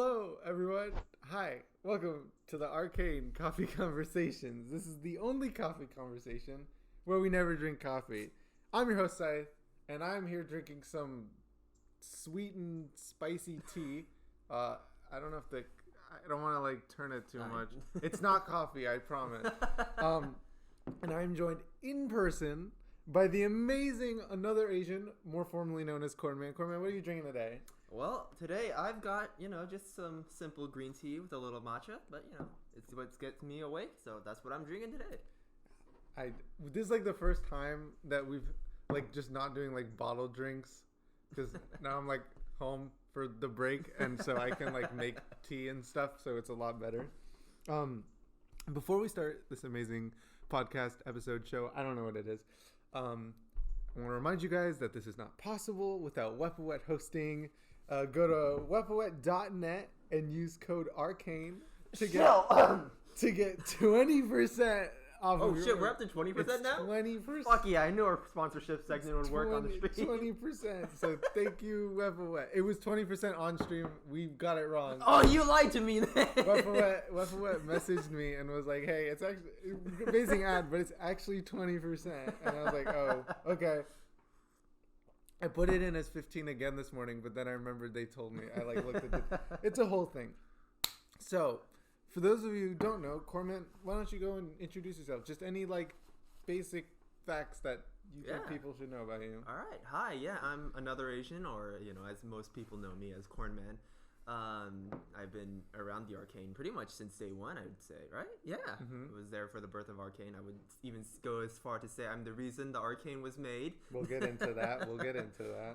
Hello, everyone. Hi. Welcome to the Arcane Coffee Conversations. This is the only coffee conversation where we never drink coffee. I'm your host, scYthe, and I'm here drinking some sweet and spicy tea. I don't know if I don't want to turn it too much. It's not coffee, I promise. And I'm joined in person by the amazing AnotherAsian, more formally known as Cornman. Cornman, what are you drinking today? Well, today I've got, just some simple green tea with a little matcha, but, it's what gets me awake, so that's what I'm drinking today. This is the first time that we've, just not doing, bottled drinks, because now I'm, home for the break, and so I can, make tea and stuff, so it's a lot better. Before we start this amazing podcast episode show, I don't know what it is, I want to remind you guys that this is not possible without Wepawet hosting. Go to wepawet.net and use code Arcane to get 20% off. Oh shit, we're up to 20% now? 20%. Fuck yeah, I knew our sponsorship segment would work on the stream. 20%. So thank you, Wepawet. It was 20% on stream. We got it wrong. Oh, you lied to me then. Wepawet messaged me and was like, hey, it's actually amazing ad, but it's actually 20%. And I was like, oh, okay. I put it in as 15 again this morning, but then I remembered they told me. I looked at it. It's a whole thing. So, for those of you who don't know, Corman, why don't you go and introduce yourself? Just any basic facts that you think people should know about you. All right. Hi. Yeah, I'm AnotherAsian, or as most people know me as Cornman. I've been around the Arcane pretty much since day one, I would say, right? Yeah. Mm-hmm. I was there for the birth of Arcane. I would even go as far to say I'm the reason the Arcane was made. We'll get into that.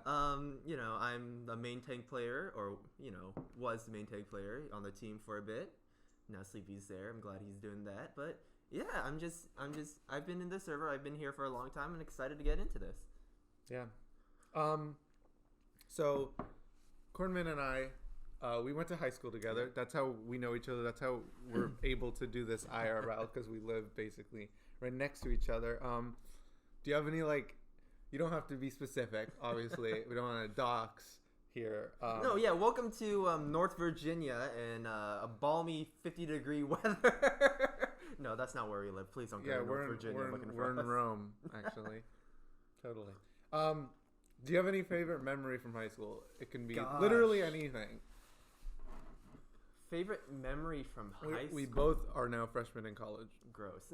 I'm the main tank player, or, was the main tank player on the team for a bit. Now Sleepy's there. I'm glad he's doing that. But yeah, I've been in the server. I've been here for a long time and excited to get into this. Yeah. So Cornman and I, we went to high school together. That's how we know each other. That's how we're able to do this IRL, because we live basically right next to each other. Do you have any you don't have to be specific, obviously. We don't want to dox here. No, yeah. Welcome to North Virginia in a balmy 50-degree weather. No, that's not where we live. Please don't go to North Virginia looking for us. We're in Rome, actually. Totally. Do you have any favorite memory from high school? It can be literally anything. Favorite memory from high school? We both are now freshmen in college. Gross.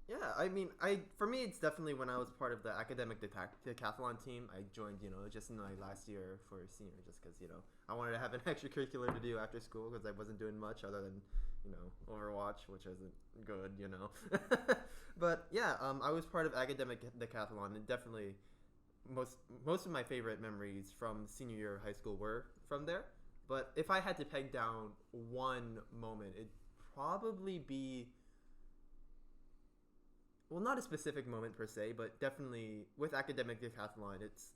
Yeah, I mean, for me, it's definitely when I was part of the academic decathlon team. I joined, just in my last year for senior, just because, I wanted to have an extracurricular to do after school, because I wasn't doing much other than, Overwatch, which isn't good, But yeah, I was part of academic decathlon, and definitely most of my favorite memories from senior year of high school were from there. But if I had to peg down one moment, it'd probably be, well, not a specific moment per se, but definitely with academic decathlon, it's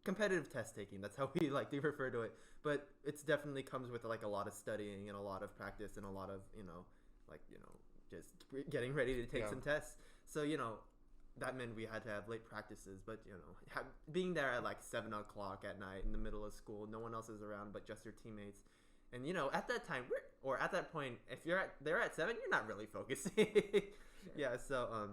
competitive test taking. That's how we like to refer to it. But it's definitely comes with a lot of studying and a lot of practice and a lot of, just getting ready to take some tests. So, that meant we had to have late practices, but being there at 7 o'clock at night in the middle of school, no one else is around but just your teammates. And at that time, at that point, if you're there at 7, you're not really focusing. So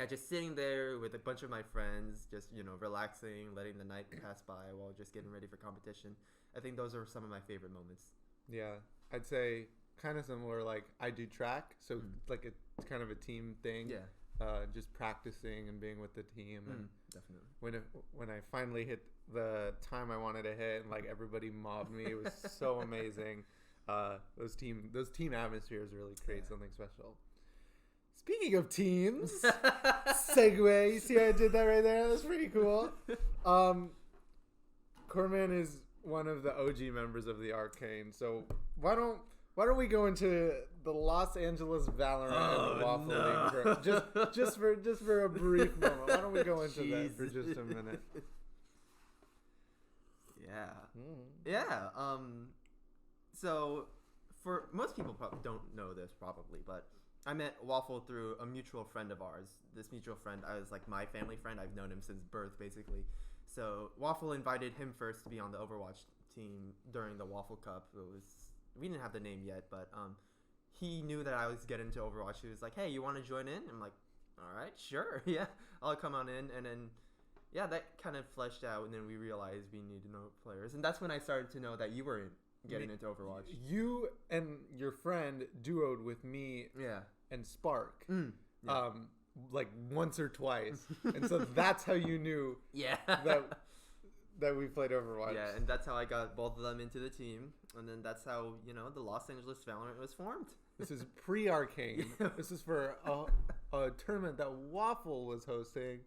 just sitting there with a bunch of my friends, just relaxing, letting the night pass by while just getting ready for competition. I think those are some of my favorite moments. Yeah, I'd say kind of similar. I do track, so it's kind of a team thing. Yeah. Just practicing and being with the team, and definitely when I finally hit the time I wanted to hit, and everybody mobbed me, it was so amazing. Those team atmospheres really create something special. Speaking of teams, segue. You see how I did that right there? That's pretty cool. Corman is one of the OG members of the Arcane, so why don't we go into the Los Angeles Valorant and Waffle League for just for a brief moment? Why don't we go into that for just a minute? Yeah. Yeah. So for most people don't know this probably, but I met Waffle through a mutual friend of ours. This mutual friend, I was my family friend. I've known him since birth, basically. So Waffle invited him first to be on the Overwatch team during the Waffle Cup. We didn't have the name yet, but he knew that I was getting into Overwatch. He was like, "Hey, you want to join in?" I'm like, "All right, sure, yeah, I'll come on in." And then, yeah, that kind of fleshed out, and then we realized we needed to know players, and that's when I started to know that you were getting into Overwatch. You and your friend duoed with me, and Spark, like once or twice, and so that's how you knew, that we played Overwatch. Yeah, and that's how I got both of them into the team, and then that's how the Los Angeles Valorant was formed. This is pre-Arcane. This is for a tournament that Waffle was hosting.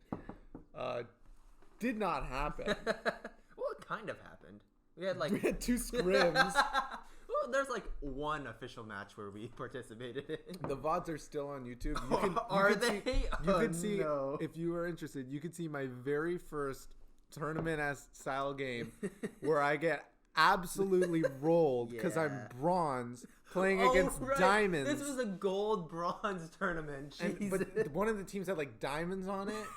Did not happen. Well, it kind of happened. We had 2 scrims. Well, there's like one official match where we participated in. The VODs are still on YouTube. You can see if you are interested. You can see my very first tournament-esque style game where I get absolutely rolled because I'm bronze playing against diamonds. This was a gold bronze tournament. But one of the teams had like diamonds on it,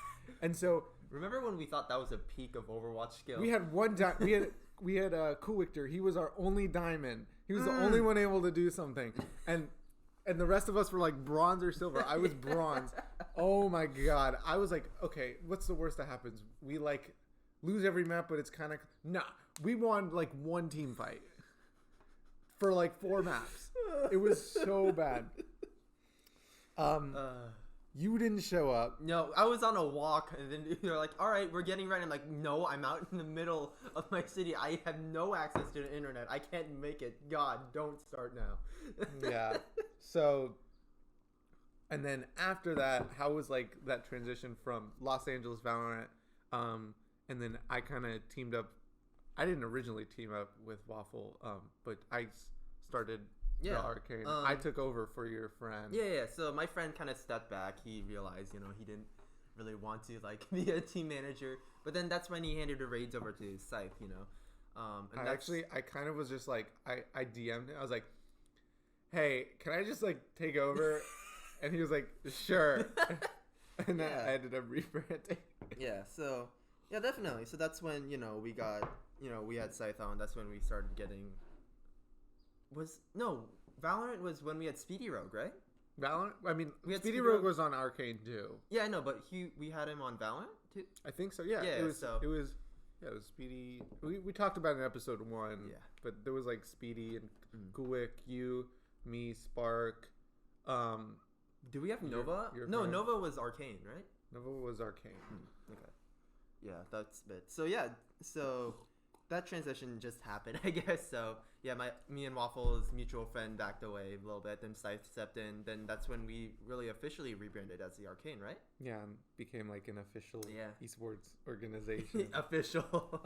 and so remember when we thought that was a peak of Overwatch skill? We had one we had Cool Victor. He was our only diamond. He was the only one able to do something, and the rest of us were like bronze or silver. I was bronze. Oh my god! I was like, okay, what's the worst that happens? We like lose every map, but it's kind of we won like one team fight for like 4 maps. It was so bad. You didn't show up. No, I was on a walk, and then you're like, all right, we're getting ready. I'm like, no, I'm out in the middle of my city. I have no access to the internet. I can't make it. God, don't start now. Yeah. So, and then after that, how was like that transition from Los Angeles Valorant? And then I kind of teamed up. I didn't originally team up with Waffle, but I started the Arcane. I took over for your friend. Yeah. So my friend kind of stepped back. He realized, he didn't really want to like be a team manager. But then that's when he handed the raids over to scYthe. And I kind of was just like, I DM'd him. I was like, hey, can I just like take over? And he was like, sure. And then I ended up rebranding. Yeah. So. Yeah, definitely. So that's when, we got, we had scYthe on. That's when we started getting... Valorant was when we had Speedy Rogue, right? Valorant? I mean, Speedy Rogue was on Arcane too. Yeah, I know, but we had him on Valorant too? I think so, yeah. It was Speedy... We talked about it in episode 1. Yeah. But there was like Speedy and Kuwik, you, me, Spark. Do we have Nova? No, Nova was Arcane, right? Nova was Arcane. Okay. Yeah, that's it. So that transition just happened, I guess. So yeah, me and Waffle's mutual friend backed away a little bit. Then scYthe stepped in. Then that's when we really officially rebranded as the Arcane, right? Yeah, and became like an official esports organization. Official.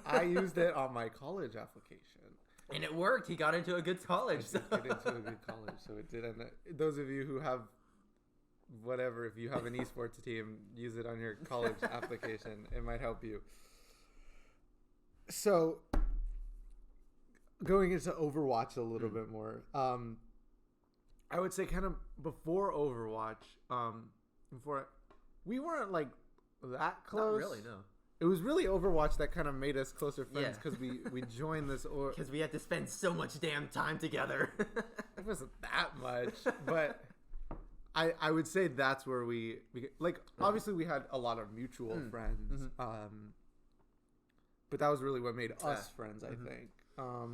I used it on my college application, and it worked. He got into a good college. I did get into a good college, so it did. And those of you who have whatever, if you have an esports team, use it on your college application. It might help you. So, going into Overwatch a little bit more, I would say kind of before Overwatch, we weren't like that close. Not really, no. It was really Overwatch that kind of made us closer friends because we joined this. Because we had to spend so much damn time together. It wasn't that much, but... I would say that's where we like, obviously we had a lot of mutual friends, but that was really what made us friends, I think. I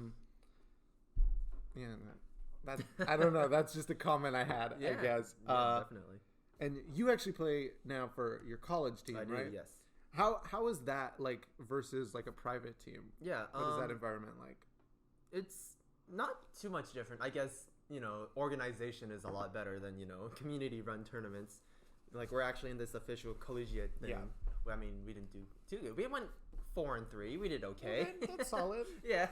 don't know. That's just a comment I had, I guess. Definitely. And you actually play now for your college team, right? Yes. How is that like versus like a private team? Yeah. What is that environment like? It's not too much different, I guess. Organization is a lot better than, community run tournaments. Like, we're actually in this official collegiate thing. Yeah. I mean, we didn't do too good. We went 4-3. We did okay. That's solid. Yeah.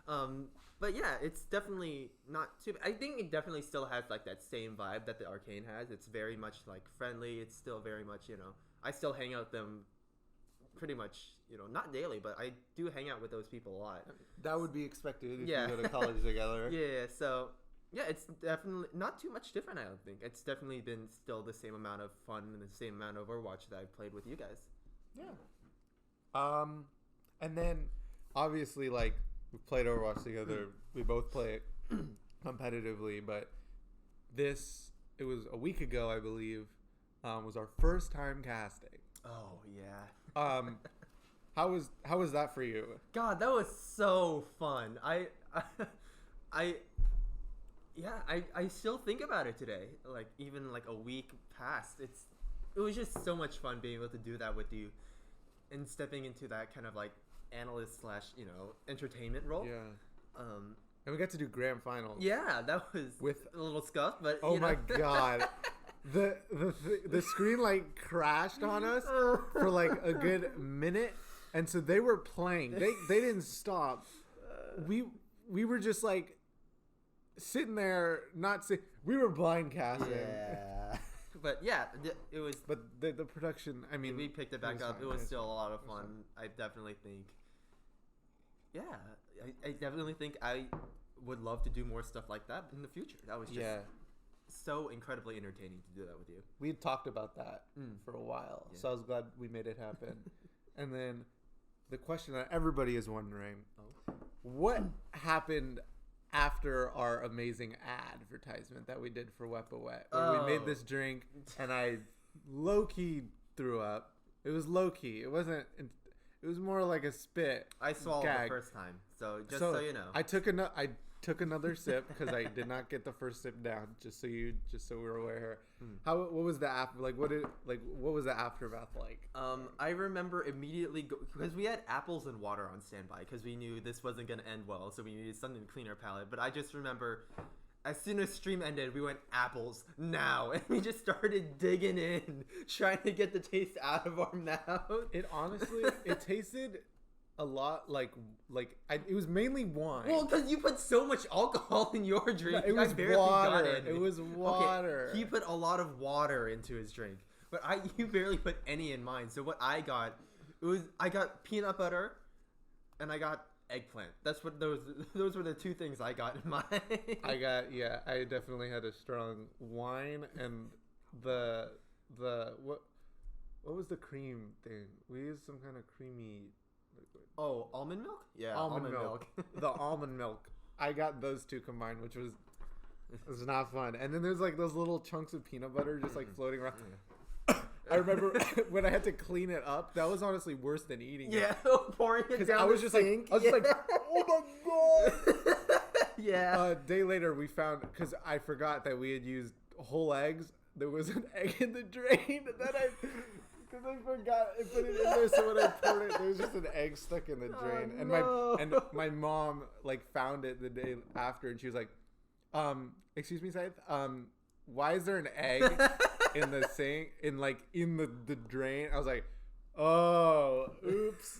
But yeah, it's definitely not too... I think it definitely still has, like, that same vibe that the Arcane has. It's very much, like, friendly. It's still very much, I still hang out with them pretty much, not daily, but I do hang out with those people a lot. That would be expected if you go to college together. Yeah, so... Yeah, it's definitely not too much different, I don't think. It's definitely been still the same amount of fun and the same amount of Overwatch that I've played with you guys. Yeah. And then obviously, like, we played Overwatch together. We both play it competitively, but it was a week ago, I believe, was our first time casting. Oh yeah. How was that for you? God, that was so fun. I still think about it today. Like, even like a week past, it was just so much fun being able to do that with you, and stepping into that kind of like analyst / entertainment role. Yeah. And we got to do grand finals. Yeah, that was with a little scuff, but oh my god. The screen like crashed on us for like a good minute, and so they were playing. They didn't stop. We were just like sitting there, we were blind casting. Yeah. But yeah, it was. But the production, I mean, we picked it back up. It was still a lot of fun. I definitely think. Yeah, I definitely think I would love to do more stuff like that in the future. That was just so incredibly entertaining to do that with you. We had talked about that for a while, so I was glad we made it happen. And then the question that everybody is wondering, what happened after our amazing advertisement that we did for Wepa Wet, where we made this drink and I low-key threw up. It was low-key. It wasn't... It was more like a spit. I swallowed gag. the first time, so so you know. I took another sip because I did not get the first sip down. Just so we're aware. What was the what was the aftermath like? I remember immediately because we had apples and water on standby because we knew this wasn't gonna end well, so we needed something to clean our palate. But I just remember, as soon as stream ended, we went apples now, and we just started digging in, trying to get the taste out of our mouth. It honestly, it tasted a lot like it was mainly wine. Well, because you put so much alcohol in your drink. No, it was water. It was water. Okay, he put a lot of water into his drink, but you barely put any in mine. So what I got, I got peanut butter, and I got eggplant. That's what those were the two things I got in mine. I definitely had a strong wine and the what was the cream thing? We used some kind of creamy liquid. Oh, almond milk? Yeah, almond milk. The almond milk. I got those two combined, which was not fun. And then there's like those little chunks of peanut butter just like floating around. I remember when I had to clean it up. That was honestly worse than eating it. Yeah, pouring it down I was just sink. like, oh my god. Yeah. A day later, we found, because I forgot that we had used whole eggs. There was an egg in the drain, and then because I forgot I put it in there. So when I poured it, there was just an egg stuck in the drain. And my mom like found it the day after, and she was like, "Excuse me, scYthe. Why is there an egg in the sink in the drain?" I was like, "Oh, oops,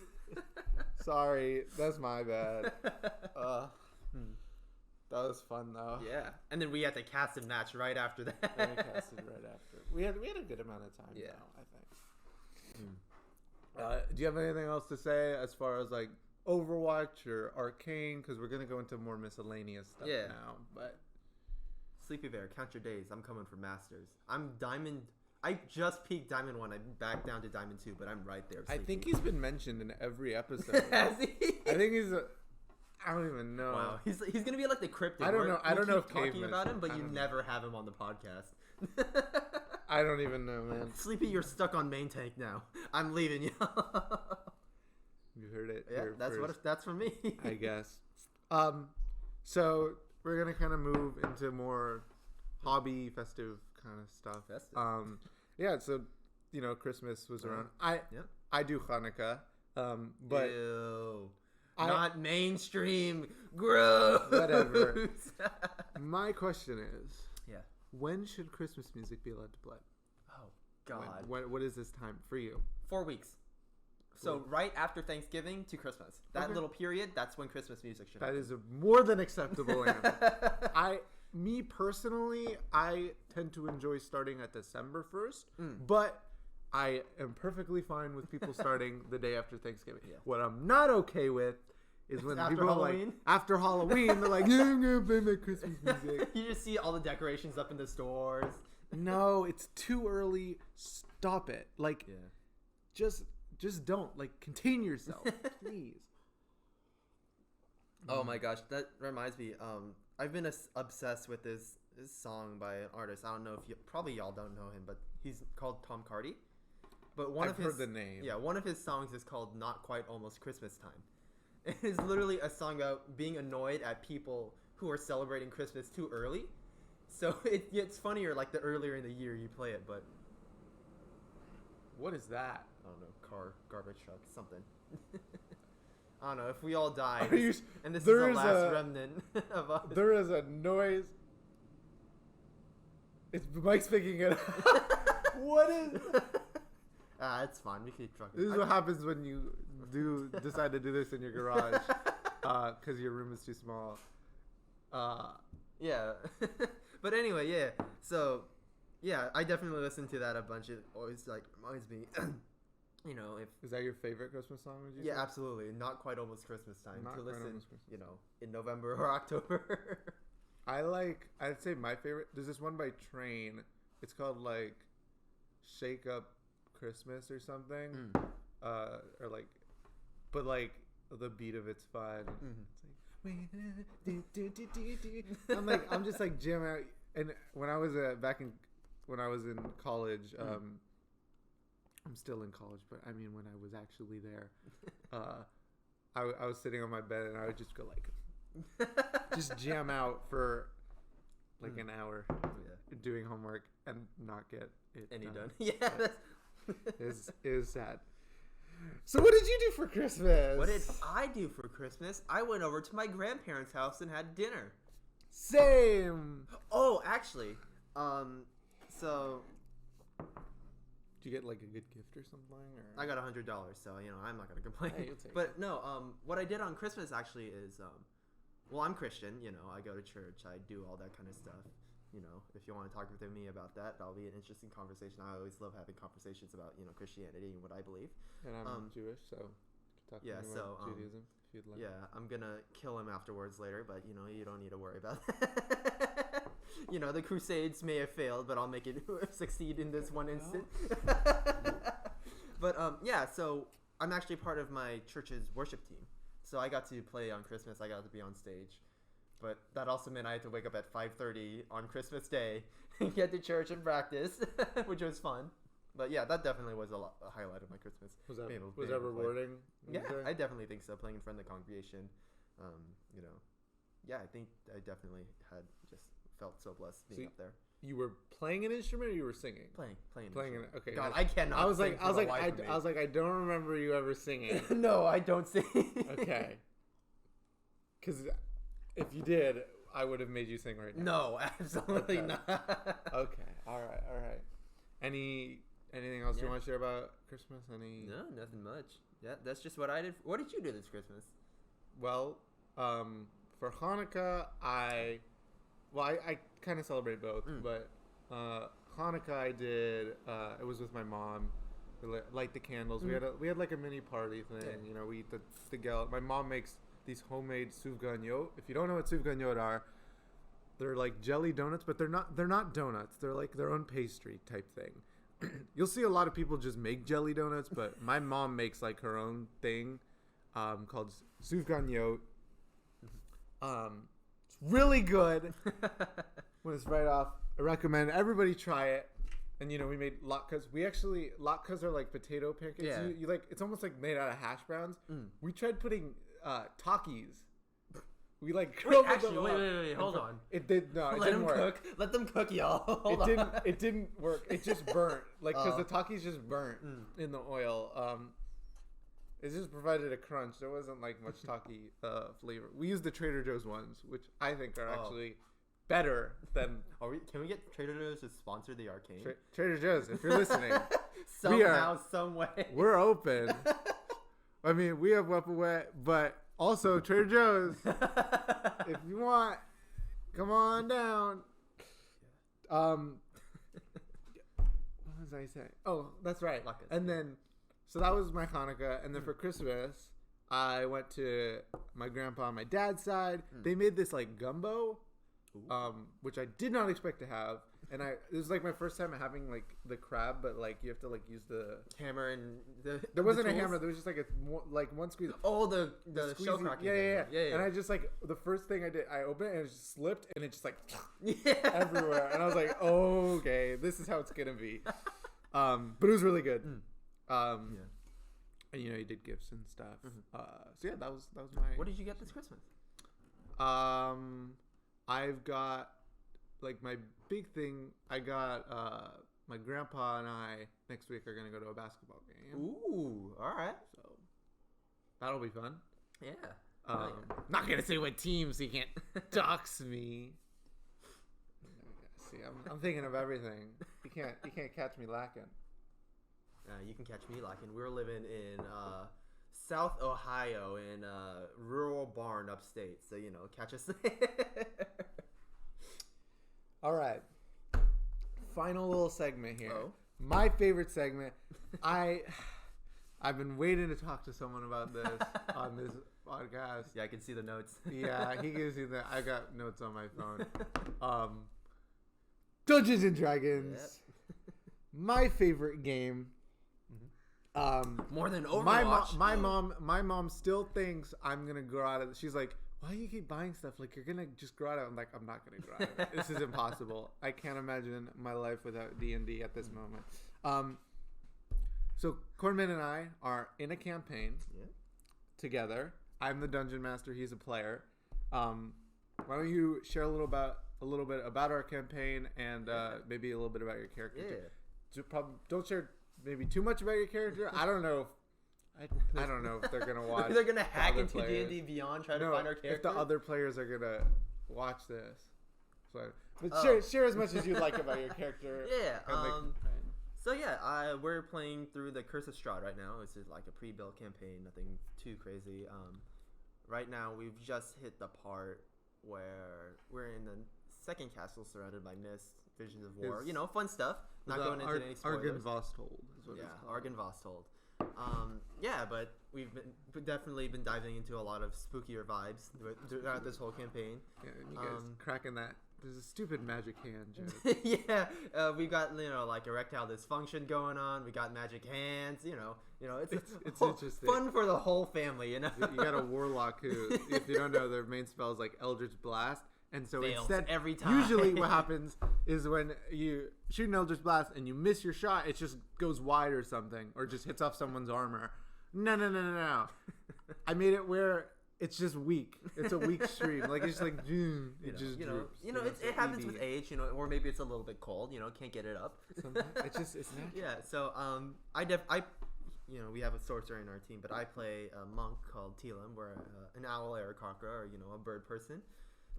sorry, that's my bad." That was fun though. Yeah, and then we had to cast and match right after that. And we casted right after. We had a good amount of time. Yeah, though, I think. Do you have anything else to say as far as like Overwatch or Arcane? Because we're gonna go into more miscellaneous stuff now. But Sleepy Bear, count your days. I'm coming for Masters. I'm Diamond. I just peaked Diamond 1. I'm back down to Diamond 2, but I'm right there. Sleepy. I think he's been mentioned in every episode. Has he? I think he's. I don't even know. Wow, he's gonna be like the cryptid. I don't know. I don't know if talking about him, but you never have him on the podcast. I don't even know, man. Sleepy, you're stuck on main tank now. I'm leaving you. You heard it. Yeah, that's for me. I guess. So we're gonna kind of move into more hobby, festive kind of stuff. Festive. Yeah. So Christmas was around. I do Hanukkah. But. Ew. Not mainstream. Gross. Whatever. My question is, when should Christmas music be allowed to play? Oh God. What is this time for you? 4 weeks. So right after Thanksgiving to Christmas. That little period, that's when Christmas music should happen. That is a more than acceptable answer. Me personally, I tend to enjoy starting at December 1st, but I am perfectly fine with people starting the day after Thanksgiving. Yeah. What I'm not okay with is when people are like, after Halloween, they're like, yeah, I'm going to play my Christmas music. You just see all the decorations up in the stores. No, it's too early. Stop it. Like, just just don't. Like, contain yourself, please. Oh my gosh, that reminds me. I've been obsessed with this song by an artist. I don't know if y'all don't know him, but he's called Tom Cardy. But I've heard the name. Yeah, one of his songs is called "Not Quite Almost Christmas Time." It's literally a song about being annoyed at people who are celebrating Christmas too early. So it gets funnier like the earlier in the year you play it. But what is that? I don't know, garbage truck, something. I don't know. If we all die, and this is the last remnant of us. There is a noise. It's Mike's picking it up. What is? It's fine. We keep trucking. This is what happens when you decide to do this in your garage, because your room is too small. Yeah. But anyway, yeah. So, yeah, I definitely listen to that a bunch. It always like reminds me. You know, is that your favorite Christmas song? Would you say? Absolutely. Not quite almost Christmas time Not to quite listen. almost Christmas. You know, in November or October. I'd say my favorite. There's this one by Train. It's called like "Shake Up Christmas" or something. Or like, but like the beat of it's fun. It's like I'm just like jamming out. And when I was when I was in college. I'm still in college, but I mean, when I was actually there, I was sitting on my bed and I would just go like, just jam out for like an hour doing homework and not get it done. Yeah, it was sad. So what did you do for Christmas? What did I do for Christmas? I went over to my grandparents' house and had dinner. Same. Oh, actually, so. Did you get like a good gift or something? Or? I got $100, so you know I'm not gonna complain. Hey, but no, what I did on Christmas actually is, well, I'm Christian. You know, I go to church. I do all that kind of stuff. You know, if you want to talk with me about that, that'll be an interesting conversation. I always love having conversations about Christianity and what I believe. And I'm Jewish, so talk to me about Judaism if you'd like. Yeah, I'm gonna kill him afterwards later, but you don't need to worry about that. The Crusades may have failed, but I'll make it succeed in this one instant. But so I'm actually part of my church's worship team. So I got to play on Christmas. I got to be on stage. But that also meant I had to wake up at 5:30 on Christmas Day and get to church and practice, which was fun. But yeah, that definitely was a highlight of my Christmas. Was that rewarding? Yeah, I definitely think so. Playing in front of the congregation, I think I definitely had just felt so blessed being up there. You were playing an instrument, or you were singing? Playing. Okay. God, I cannot. I was like, I don't remember you ever singing. No, I don't sing. Okay. Because if you did, I would have made you sing right now. No, absolutely not. Okay. All right. Anything else you want to share about Christmas? No, nothing much. Yeah, that's just what I did. What did you do this Christmas? Well, for Hanukkah, I kind of celebrate both, but Hanukkah I did. It was with my mom. We light the candles. We had like a mini party thing. Yeah. We eat the gel. My mom makes these homemade scYthe. If you don't know what scYthe are, they're like jelly donuts, but they're not donuts. They're like their own pastry type thing. You'll see a lot of people just make jelly donuts, but my mom makes like her own thing called scYthe. It's really good. When it's right off, I recommend everybody try it. And we made latkes. Latkes are like potato pancakes. Yeah. You like, it's almost like made out of hash browns. We tried putting Takis. We like wait, hold on. It didn't work. Let them cook, y'all. It didn't work. It just burnt, like, because the Takis just burnt in the oil. It just provided a crunch. There wasn't like much Taki flavor. We used the Trader Joe's ones, which I think are actually better than. Can we get Trader Joe's to sponsor the Arcane? Trader Joe's, if you're listening, somehow, some way, we're open. I mean, we have Weapon Wet, but also Trader Joe's. If you want, come on down. What was I saying? Oh, that's right. And then, so that was my Hanukkah, and then for Christmas, I went to my grandpa on my dad's side. They made this like gumbo. which I did not expect to have. And it was like my first time having like the crab, but like you have to like use the hammer and there wasn't a hammer. There was just like one squeeze. Oh, the shell cracking. Yeah. And I just like the first thing I did, I opened it and it just slipped and it just like yeah. everywhere. And I was like, oh, okay, this is how it's gonna be. But it was really good. And you know, you did gifts and stuff. So yeah, that was my. What did you get this Christmas? I've got like my big thing. I got my grandpa and I next week are gonna go to a basketball game. Ooh, all right. So that'll be fun. Yeah. Not gonna say what team, so you can't dox me. See, I'm thinking of everything. You can't catch me lacking. You can catch me lacking. We were living in South Ohio in rural barn upstate, so you know, catch us there. All right. Final little segment here. Oh. My favorite segment. I've been waiting to talk to someone about this on this podcast. Yeah, I can see the notes. Yeah, he gives you the. I got notes on my phone. Dungeons and Dragons. Yep. My favorite game. More than Overwatch. My mom still thinks I'm gonna grow out of it. She's like, why do you keep buying stuff? Like, you're gonna just grow out of it. I'm like, I'm not gonna grow out of it. This is impossible. I can't imagine my life without D&D at this moment. So Cornman and I are in a campaign together. I'm the dungeon master. He's a player. Why don't you share a little bit about our campaign and maybe a little bit about your character? Yeah. Don't share maybe too much about your character. I don't know. I don't know if they're gonna watch. They're gonna hack into D&D Beyond, try to find our character. If the other players are gonna watch this, but share as much as you like about your character. Yeah. So yeah, we're playing through the Curse of Strahd right now. It's just like a pre-built campaign, nothing too crazy. Right now we've just hit the part where we're in the second castle surrounded by mist, visions of war. You know, fun stuff. Not going into any spoilers. Argon Vostold is what it's called. Argon Vostold. But we've definitely been diving into a lot of spookier vibes throughout this whole campaign. Yeah, and you guys cracking that. There's a stupid magic hand joke. Yeah, we got like erectile dysfunction going on. We got magic hands. You know, it's interesting. Fun for the whole family. You know, you got a warlock who, if you don't know, their main spell is like Eldritch Blast. And so fails instead, every time. Usually what happens is when you shoot an Eldritch Blast and you miss your shot, it just goes wide or something, or just hits off someone's armor. No. I made it where it's just weak. It's a weak stream. Like, it's just like, it just droops. It happens with age, or maybe it's a little bit cold, can't get it up. It's natural. Yeah, so we have a sorcerer in our team, but I play a monk called Telam. We're an owl Aarakocra, or, a bird person.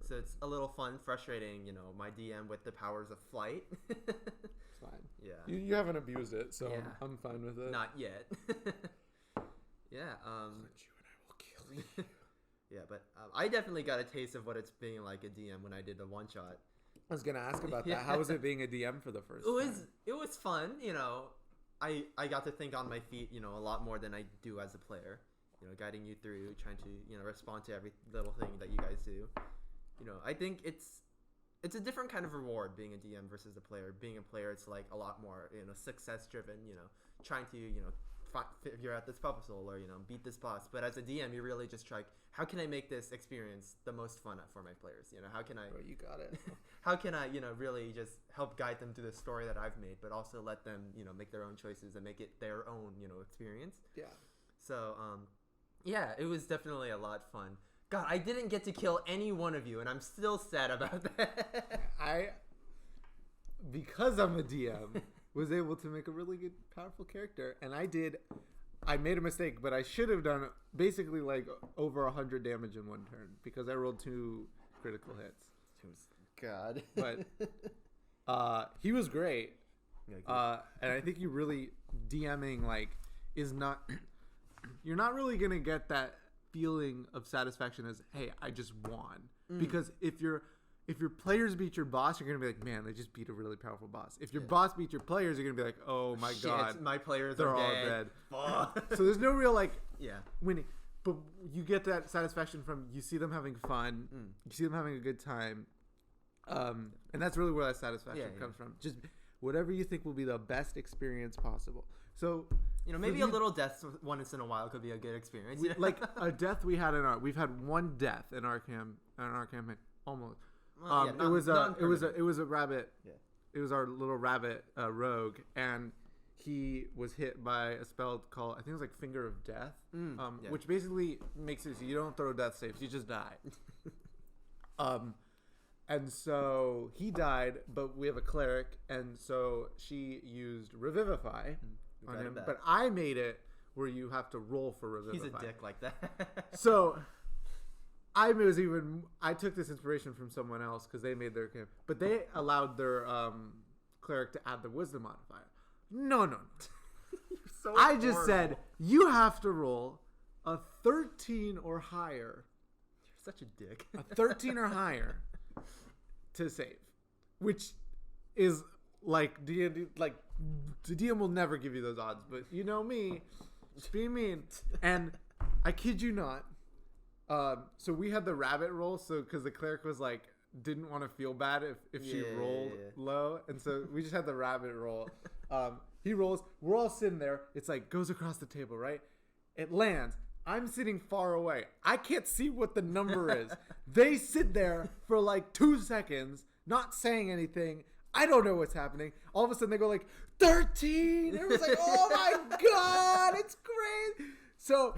So it's a little fun, frustrating, my DM with the powers of flight. It's fine. Yeah. You haven't abused it, so I'm fine with it. Not yet. Yeah. But you and I will kill you. Yeah, but I definitely got a taste of what it's being like a DM when I did the one shot. I was gonna ask about that. How was it being a DM for the first time? It was fun. I got to think on my feet, a lot more than I do as a player. Guiding you through, trying to respond to every little thing that you guys do. I think it's a different kind of reward being a DM versus a player. Being a player, it's like a lot more, success driven, trying to, figure out this puzzle or, beat this boss. But as a DM, you're really just like, how can I make this experience the most fun for my players? How can I... Bro, you got it. How can I, really just help guide them through the story that I've made, but also let them, make their own choices and make it their own, experience. Yeah. So, it was definitely a lot of fun. God, I didn't get to kill any one of you, and I'm still sad about that. Because I'm a DM, was able to make a really good, powerful character, and I made a mistake, but I should have done basically like over 100 damage in one turn because I rolled 2 critical hits. God. But he was great, and I think you really DMing is not. You're not really gonna get that feeling of satisfaction as, hey, I just won. Because if your players beat your boss, you're gonna be like, man, they just beat a really powerful boss. If your boss beat your players, you're gonna be like, oh my god, my players they're all dead. So there's no real winning, but you get that satisfaction from you see them having fun, you see them having a good time, And that's really where that satisfaction comes from. Just whatever you think will be the best experience possible. So maybe a little death once in a while could be a good experience. Like a death we've had one death in our campaign almost. Well, it was a rabbit. Yeah. It was our little rabbit rogue, and he was hit by a spell called, I think it was like Finger of Death, which basically makes it so you don't throw death saves, you just die. And so he died, but we have a cleric, and so she used Revivify on him. But I made where you have to roll for Revivify. He's a dick like that. So I took this inspiration from someone else because they made their camp, but they allowed their cleric to add the wisdom modifier. No. So I just said you have to roll a 13 or higher. You're such a dick. A 13 or higher to save, which is like D&D. Like the DM will never give you those odds, but you know me, just being mean. And I kid you not. So we had the rabbit roll, so because the cleric was like didn't want to feel bad if she rolled low, and so we just had the rabbit roll. He rolls. We're all sitting there. It's like goes across the table, right? It lands. I'm sitting far away. I can't see what the number is. They sit there for like 2 seconds, not saying anything. I don't know what's happening. All of a sudden they go like 13. It was like, oh my god, it's great. So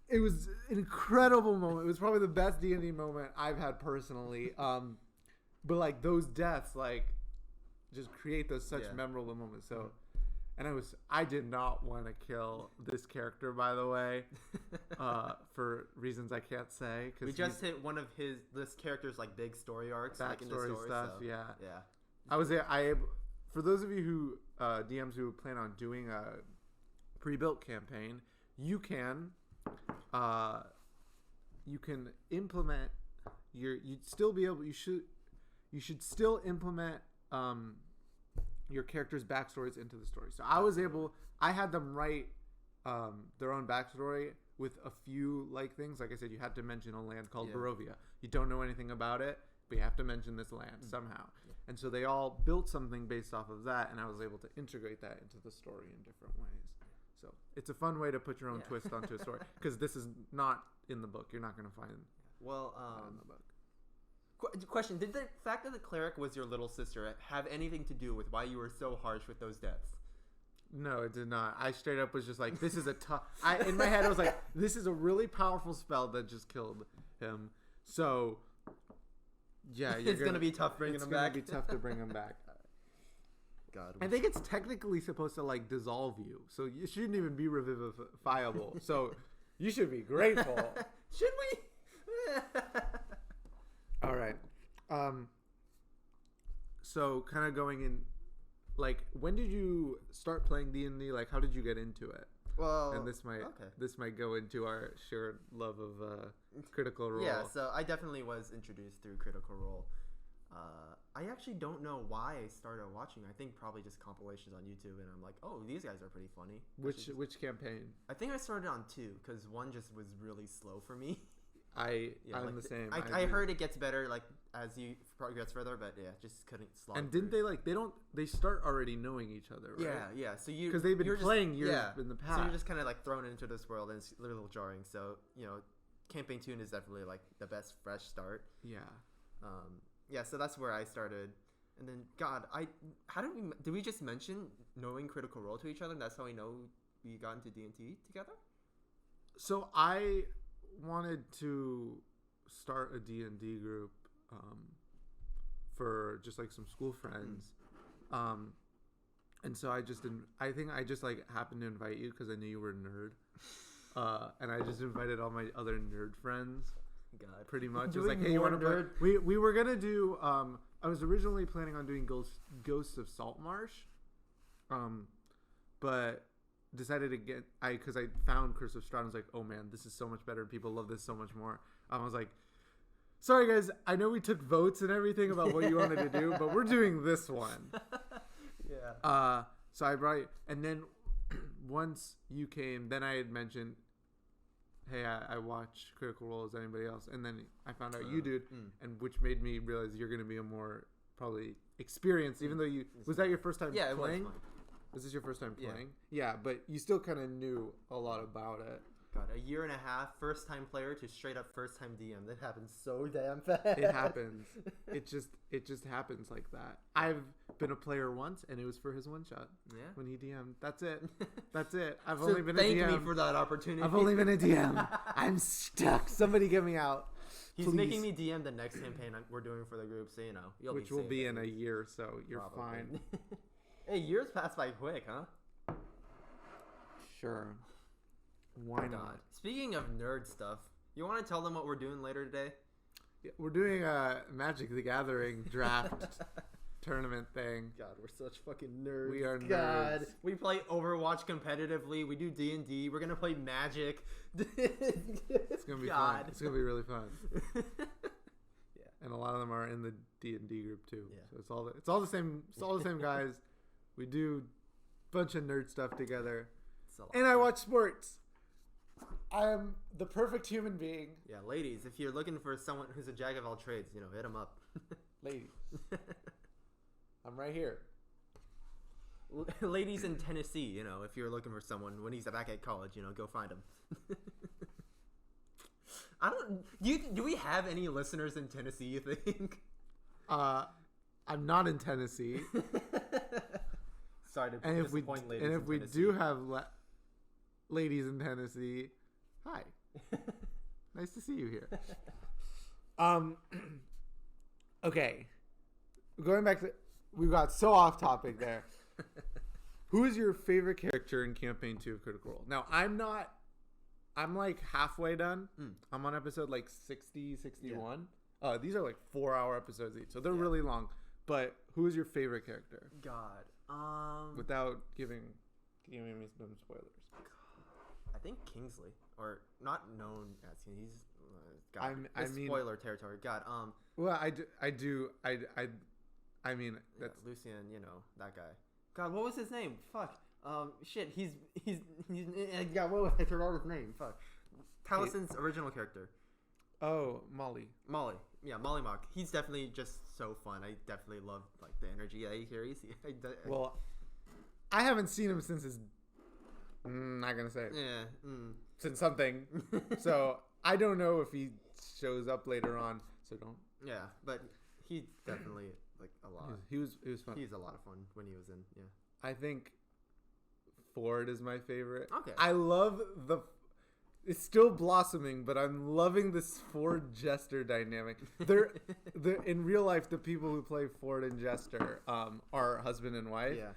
it was an incredible moment. It was probably the best D&D moment I've had personally. But like those deaths, like just create those such memorable moments. So, and I did not want to kill this character, by the way, for reasons I can't say. We just hit one of this character's like big story arcs, like in the story stuff. So, yeah. For those of you who DMs who plan on doing a pre-built campaign, you can implement you should still implement your character's backstories into the story. So I had them write their own backstory with a few like things. Like I said, you had to mention a land called Barovia. You don't know anything about it, but you have to mention this land somehow. Yeah. And so they all built something based off of that, and I was able to integrate that into the story in different ways. So it's a fun way to put your own twist onto a story, because this is not in the book. You're not going to find in the book. Question: did the fact that the cleric was your little sister have anything to do with why you were so harsh with those deaths? No, it did not. I straight up was just like, this is a tough... in my head, I was like, this is a really powerful spell that just killed him. So, yeah. It's going to be tough bringing him back. It's going to be tough to bring him back. God. I think it's technically supposed to, like, dissolve you. So you shouldn't even be revivifiable. So you should be grateful. Should we? All right. So kind of going in, like, when did you start playing D&D? Like, how did you get into it? Well, and this might go into our shared love of Critical Role. Yeah, so I definitely was introduced through Critical Role. I actually don't know why I started watching. I think probably just compilations on YouTube, and I'm like, oh, these guys are pretty funny. Which campaign? I think I started on 2 because 1 just was really slow for me. I'm like the same. I heard it gets better like as you progress further, but yeah, just couldn't slot. And didn't they they start already knowing each other, right? Yeah. So because they've been playing years in the past. So you're just kind of like thrown into this world, and it's a little jarring. So campaign 2 is definitely like the best fresh start. Yeah. So that's where I started, and then did we just mention knowing Critical Role to each other? And that's how we know we got into D&T together. So I wanted to start a D&D group for just like some school friends, and so I think I just like happened to invite you because I knew you were a nerd, and I just invited all my other nerd friends. God, pretty much. It was like, hey, you want to play? We were gonna do. I was originally planning on doing Ghosts of Saltmarsh, but decided to get because I found Curse of Strahd. I was like, oh man, this is so much better. People love this so much more. I was like, sorry guys, I know we took votes and everything about what you wanted to do, but we're doing this one. Yeah. So I brought you, and then once you came, then I had mentioned, hey, I watch Critical Role as anybody else, and then I found out you did, and which made me realize you're going to be a more probably experienced, even though you was that your first time playing? Was this your first time playing? Yeah, but you still kind of knew a lot about it. God, a year and a half, first time player to straight up first time DM. That happens so damn fast. It happens. It just happens like that. I've been a player once, and it was for his one shot. Yeah. When he DM'd. That's it. That's it. I've only been a DM. Thank me for that opportunity. I've only been a DM. I'm stuck. Somebody get me out. He's making me DM the next campaign we're doing for the group, so you'll which will be in a year, so you're fine. Hey, years pass by quick, huh? Sure. Why not? Speaking of nerd stuff, you want to tell them what we're doing later today? Yeah, we're doing a Magic the Gathering draft tournament thing. God, we're such fucking nerds. We are nerds. God, we play Overwatch competitively. We do D&D. We're gonna play Magic. It's gonna be fun. It's gonna be really fun. Yeah, and a lot of them are in the D&D group too. Yeah. So it's all the same. It's all the same guys. We do a bunch of nerd stuff together. And I watch sports. I am the perfect human being. Yeah, ladies, if you're looking for someone who's a jack of all trades, hit him up. Ladies. I'm right here. Ladies in Tennessee, if you're looking for someone when he's back at college, go find him. Do we have any listeners in Tennessee, you think? I'm not in Tennessee. Sorry to disappoint ladies in Tennessee. And if we do have ladies in Tennessee, hi. Nice to see you here. Okay. Going back to... We got so off topic there. Who is your favorite character in Campaign 2 of Critical Role? Now, I'm like halfway done. I'm on episode like 60, 61. Yeah. These are like 4-hour episodes each, so they're really long. But who is your favorite character? God. Without giving me some spoilers. I think Kingsley, or not known as Kingsley. He's spoiler territory. God. Well, I mean, that's Lucian. That guy. God, what was his name? Fuck. Shit. He's. God, I forgot his name. Fuck. Talison's original character. Oh, Molly. Yeah, Molly Mock. He's definitely just so fun. I definitely love the energy that he carries. Well, I haven't seen him since his. Not gonna say it. Yeah. Since something. So I don't know if he shows up later on. So don't. Yeah, but he definitely a lot. He was fun. He was a lot of fun when he was in. Yeah. I think Ford is my favorite. Okay. I love it's still blossoming, but I'm loving this Ford Jester dynamic. They're in real life, the people who play Ford and Jester are husband and wife. Yeah.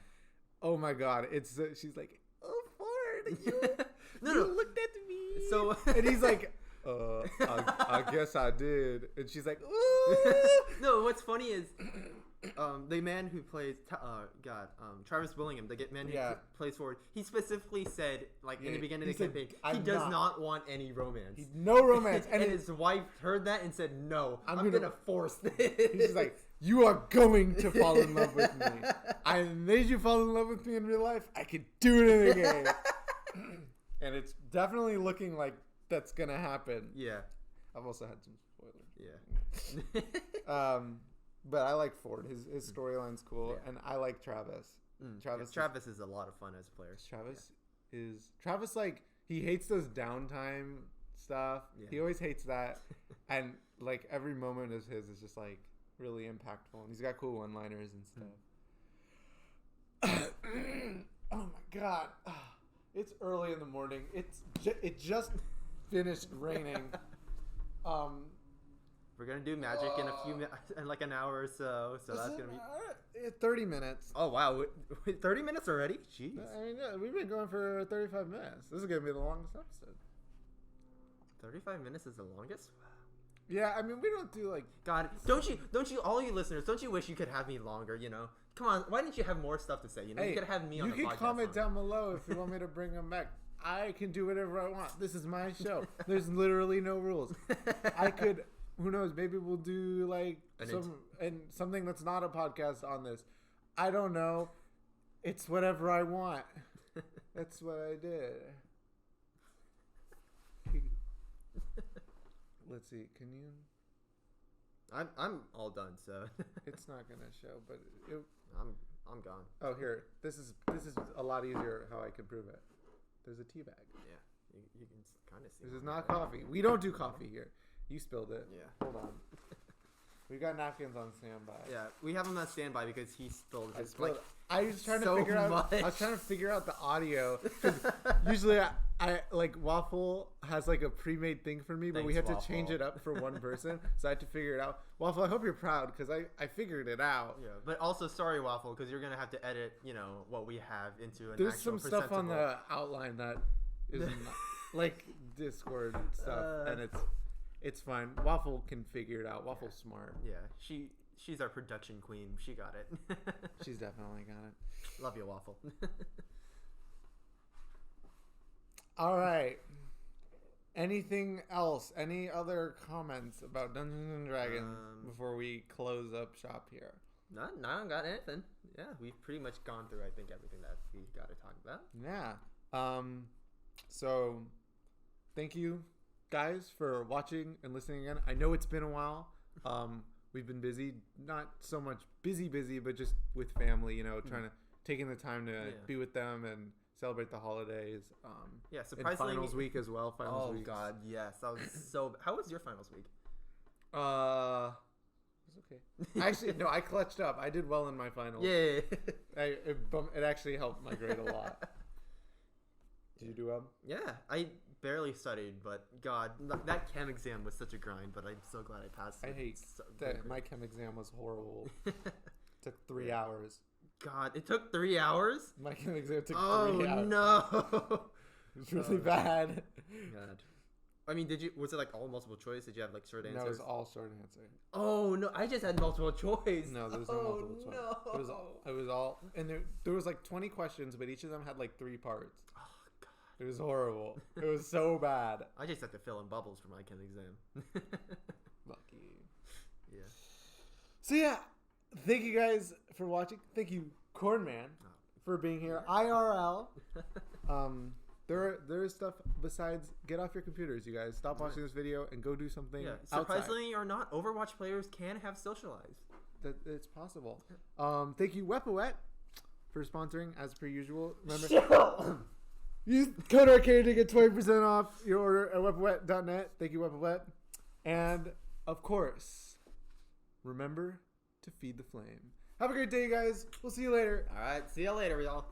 Oh my God. It's she's like, oh, Ford, you looked at me. So and he's like, I guess I did. And she's like, ooh. No, what's funny is the man who plays Travis Willingham, the man who plays Ford, he specifically said in the beginning of the campaign, he does not want any romance. No romance. And his wife heard that and said, no, I'm gonna force this. He's like, you are going to fall in love with me. I made you fall in love with me in real life. I could do it in the game. And it's definitely looking like that's gonna happen. Yeah. I've also had some spoilers. Yeah. But I like Ford. His storyline's cool, and I like Travis. Travis is a lot of fun as a player. Travis like he hates those downtime stuff. Yeah. He always hates that, and like every moment of his is just like really impactful, and he's got cool one-liners and stuff. Oh my God. It's early in the morning. It just finished raining. We're gonna do Magic in like an hour or so. So that's gonna be 30 minutes. Oh wow, 30 minutes already? Jeez. I mean, yeah, we've been going for 35 minutes. This is gonna be the longest episode. 35 minutes is the longest? Yeah, I mean, we don't do like. God, don't you, all you listeners, don't you wish you could have me longer? Come on, why didn't you have more stuff to say? You could have me on the podcast. You can comment down below if you want me to bring them back. I can do whatever I want. This is my show. There's literally no rules. I could. Who knows? Maybe we'll do like something that's not a podcast on this. I don't know. It's whatever I want. That's what I did. let's see. Can you? I'm all done, so It's not gonna show, but I'm gone. oh, here. This is a lot easier. How I can prove it. There's a tea bag. Yeah, you can kind of see. This it. is not coffee. We don't do coffee here. You spilled it. Yeah. Hold on. We got napkins on standby. Yeah, we have him on standby because he spilled his I was trying so to figure out. much. I was trying to figure out the audio. 'Cause usually, I like Waffle has like a pre-made thing for me, but we Thanks, had to change Waffle. it up for one person, so I had to figure it out. Waffle, I hope you're proud because I figured it out. Yeah, but also sorry, Waffle, because you're gonna have to edit, what we have into an There's actual some stuff on presentable- the outline that is not, like Discord stuff, and it's fine. Waffle can figure it out. Waffle's smart. Yeah, she's our production queen. She got it. She's definitely got it. Love you, Waffle. All right. Anything else? Any other comments about Dungeons and Dragons before we close up shop here? No, I don't got anything. Yeah, we've pretty much gone through, I think, everything that we got to talk about. Yeah. So thank you guys for watching and listening again. I know it's been a while. We've been busy, not so much busy, but just with family, taking the time to be with them and celebrate the holidays. Yeah, surprisingly, surprisingly. finals week as well. Finals week. Oh God, yes, that was so. How was your finals week? It was okay. Actually, no, I clutched up. I did well in my finals. Yeah. It actually helped my grade a lot. Did you do well? Yeah, I barely studied, but God, that chem exam was such a grind. But I'm so glad I passed. I hate that. My chem exam was horrible. Took 3 hours. God, it took 3 hours. My chem exam took 3 hours. Oh no. It was really bad. God. I mean, was it like all multiple choice? Did you have like short answers? No, it was all short answer. Oh no, I just had multiple choice. No, there was no multiple choice. No. It was all, and there was like 20 questions, but each of them had like 3 parts. Oh God. It was horrible. It was so bad. I just had to fill in bubbles for my chem exam. Lucky. Yeah. So yeah, thank you guys for watching. Thank you, Cornman, for being here. IRL. There is stuff besides get off your computers, you guys. Stop watching this video and go do something. Yeah. outside. Surprisingly or not, Overwatch players can have social lives. It's possible. Thank you, Wepawet, for sponsoring as per usual. Remember, use code Arcane to get 20% off your order at wepawet.net. Thank you, Wepawet. And of course, remember to feed the flame. Have a great day, you guys. We'll see you later. All right. See you later, y'all.